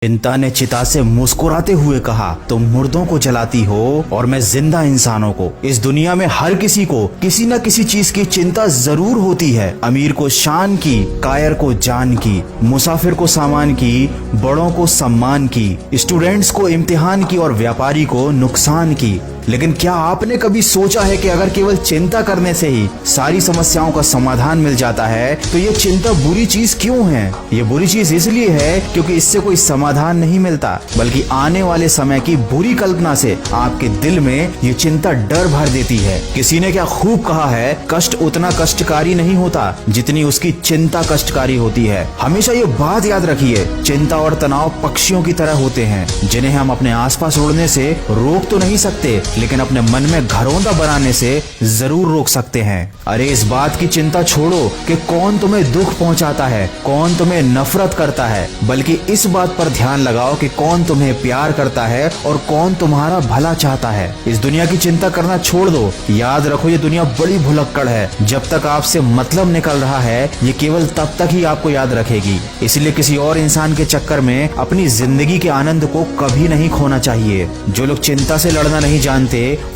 चिंता ने चिता से मुस्कुराते हुए कहा, तुम मुर्दों को जलाती हो और मैं जिंदा इंसानों को। इस दुनिया में हर किसी को किसी न किसी चीज की चिंता जरूर होती है। अमीर को शान की, कायर को जान की, मुसाफिर को सामान की, बड़ों को सम्मान की, स्टूडेंट्स को इम्तिहान की और व्यापारी को नुकसान की। लेकिन क्या आपने कभी सोचा है कि अगर केवल चिंता करने से ही सारी समस्याओं का समाधान मिल जाता है तो ये चिंता बुरी चीज क्यों है? ये बुरी चीज इसलिए है क्योंकि इससे कोई समाधान नहीं मिलता, बल्कि आने वाले समय की बुरी कल्पना से आपके दिल में ये चिंता डर भर देती है। किसी ने क्या खूब कहा है, कष्ट उतना कष्टकारी नहीं होता जितनी उसकी चिंता कष्टकारी होती है। हमेशा ये बात याद रखिए, चिंता और तनाव पक्षियों की तरह होते हैं जिन्हें हम अपने आसपास उड़ने से रोक तो नहीं सकते, लेकिन अपने मन में घरौंदा बनाने से जरूर रोक सकते हैं। अरे इस बात की चिंता छोड़ो कि कौन तुम्हें दुख पहुंचाता है, कौन तुम्हें नफरत करता है, बल्कि इस बात पर ध्यान लगाओ कि कौन तुम्हें प्यार करता है और कौन तुम्हारा भला चाहता है। इस दुनिया की चिंता करना छोड़ दो। याद रखो, ये दुनिया बड़ी भुलक्कड़ है। जब तक आपसे मतलब निकल रहा है, ये केवल तब तक ही आपको याद रखेगी। इसलिए किसी और इंसान के चक्कर में अपनी जिंदगी के आनंद को कभी नहीं खोना चाहिए। जो लोग चिंता से लड़ना नहीं जानते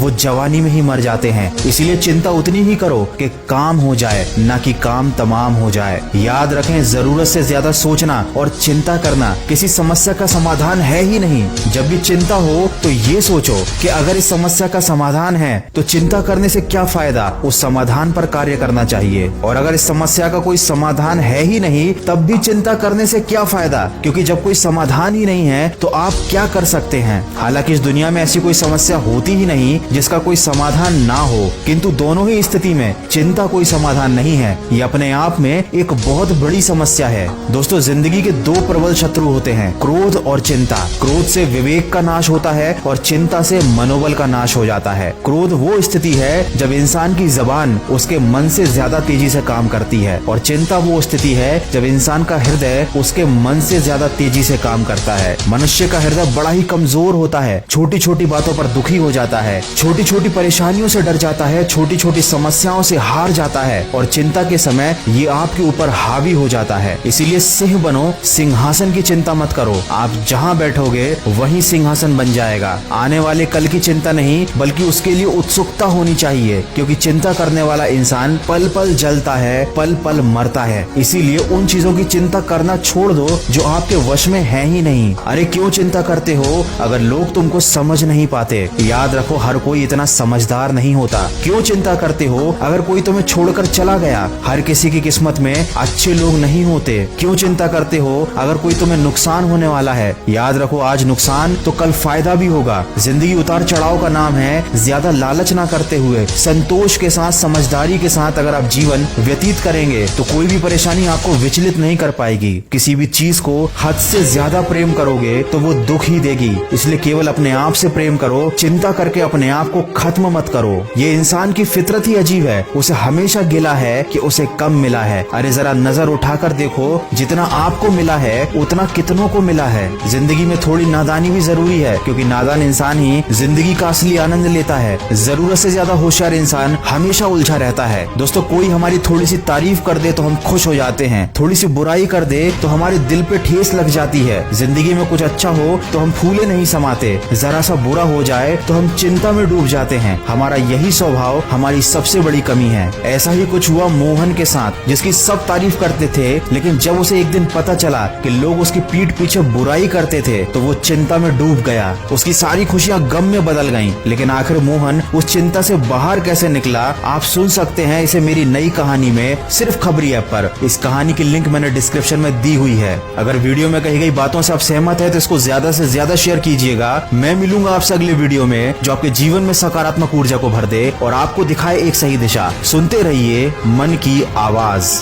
वो जवानी में ही मर जाते हैं। इसलिए चिंता उतनी ही करो कि काम हो जाए, ना कि काम तमाम हो जाए। याद रखें, जरूरत से ज्यादा सोचना और चिंता करना किसी समस्या का समाधान है ही नहीं। जब भी चिंता हो तो ये सोचो कि अगर इस समस्या का समाधान है तो चिंता करने से क्या फायदा, उस समाधान पर कार्य करना चाहिए। और अगर इस समस्या का कोई समाधान है ही नहीं तब भी चिंता करने से क्या फायदा, क्योंकि जब कोई समाधान ही नहीं है तो आप क्या कर सकते हैं। हालांकि इस दुनिया में ऐसी कोई समस्या होती ही नहीं जिसका कोई समाधान ना हो, किंतु दोनों ही स्थिति में चिंता कोई समाधान नहीं है। ये अपने आप में एक बहुत बड़ी समस्या है। दोस्तों, जिंदगी के दो प्रबल शत्रु होते हैं, क्रोध और चिंता। क्रोध से विवेक का नाश होता है और चिंता से मनोबल का नाश हो जाता है। क्रोध वो स्थिति है जब इंसान की जबान उसके मन से ज्यादा तेजी से काम करती है, और चिंता वो स्थिति है जब इंसान का हृदय उसके मन से ज्यादा तेजी से काम करता है। मनुष्य का हृदय बड़ा ही कमजोर होता है, छोटी छोटी बातों पर दुखी हो जाता है, छोटी छोटी परेशानियों से डर जाता है, छोटी छोटी समस्याओं से हार जाता है, और चिंता के समय ये आपके ऊपर हावी हो जाता है। इसीलिए सिंह बनो, सिंहासन की चिंता मत करो। आप जहाँ बैठोगे वहीं सिंहासन बन जाएगा। आने वाले कल की चिंता नहीं, बल्कि उसके लिए उत्सुकता होनी चाहिए, क्योंकि चिंता करने वाला इंसान पल पल जलता है, पल पल मरता है। इसीलिए उन चीजों की चिंता करना छोड़ दो जो आपके वश में है ही नहीं। अरे क्यों चिंता करते हो अगर लोग तुमको समझ नहीं पाते? याद रखो, हर कोई इतना समझदार नहीं होता। क्यों चिंता करते हो अगर कोई तुम्हें छोड़कर चला गया? हर किसी की किस्मत में अच्छे लोग नहीं होते। क्यों चिंता करते हो अगर कोई तुम्हें नुकसान होने वाला है? याद रखो, आज नुकसान तो कल फायदा भी होगा। जिंदगी उतार चढ़ाव का नाम है। ज्यादा लालच ना करते हुए संतोष के साथ, समझदारी के साथ अगर आप जीवन व्यतीत करेंगे तो कोई भी परेशानी आपको विचलित नहीं कर पाएगी। किसी भी चीज को हद से ज्यादा प्रेम करोगे तो वो दुख ही देगी। इसलिए केवल अपने आप से प्रेम करो, चिंता करके अपने आप को खत्म मत करो। ये इंसान की फितरत ही अजीब है, उसे हमेशा गिला है कि उसे कम मिला है। अरे जरा नजर उठाकर देखो, जितना आपको मिला है उतना कितनों को मिला है। जिंदगी में थोड़ी नादानी भी जरूरी है, क्योंकि नादान इंसान ही जिंदगी का असली आनंद लेता है। जरूरत से ज्यादा होशियार इंसान हमेशा उलझा रहता है। दोस्तों, कोई हमारी थोड़ी सी तारीफ कर दे तो हम खुश हो जाते हैं, थोड़ी सी बुराई कर दे तो हमारे दिल पे ठेस लग जाती है। जिंदगी में कुछ अच्छा हो तो हम फूले नहीं समाते, जरा सा बुरा हो जाए तो हम चिंता में डूब जाते हैं। हमारा यही स्वभाव हमारी सबसे बड़ी कमी है। ऐसा ही कुछ हुआ मोहन के साथ, जिसकी सब तारीफ करते थे, लेकिन जब उसे एक दिन पता चला कि लोग उसकी पीठ पीछे बुराई करते थे तो वो चिंता में डूब गया। उसकी सारी खुशियां गम में बदल गईं। लेकिन आखिर मोहन उस चिंता से बाहर कैसे निकला, आप सुन सकते हैं इसे मेरी नई कहानी में, सिर्फ खबरी ऐप पर। इस कहानी की लिंक मैंने डिस्क्रिप्शन में दी हुई है। अगर वीडियो में कही गई बातों से आप सहमत है तो इसको ज्यादा से ज्यादा शेयर कीजिएगा। मैं मिलूंगा आपसे अगले वीडियो में जो आपके जीवन में सकारात्मक ऊर्जा को भर दे और आपको दिखाए एक सही दिशा। सुनते रहिए मन की आवाज।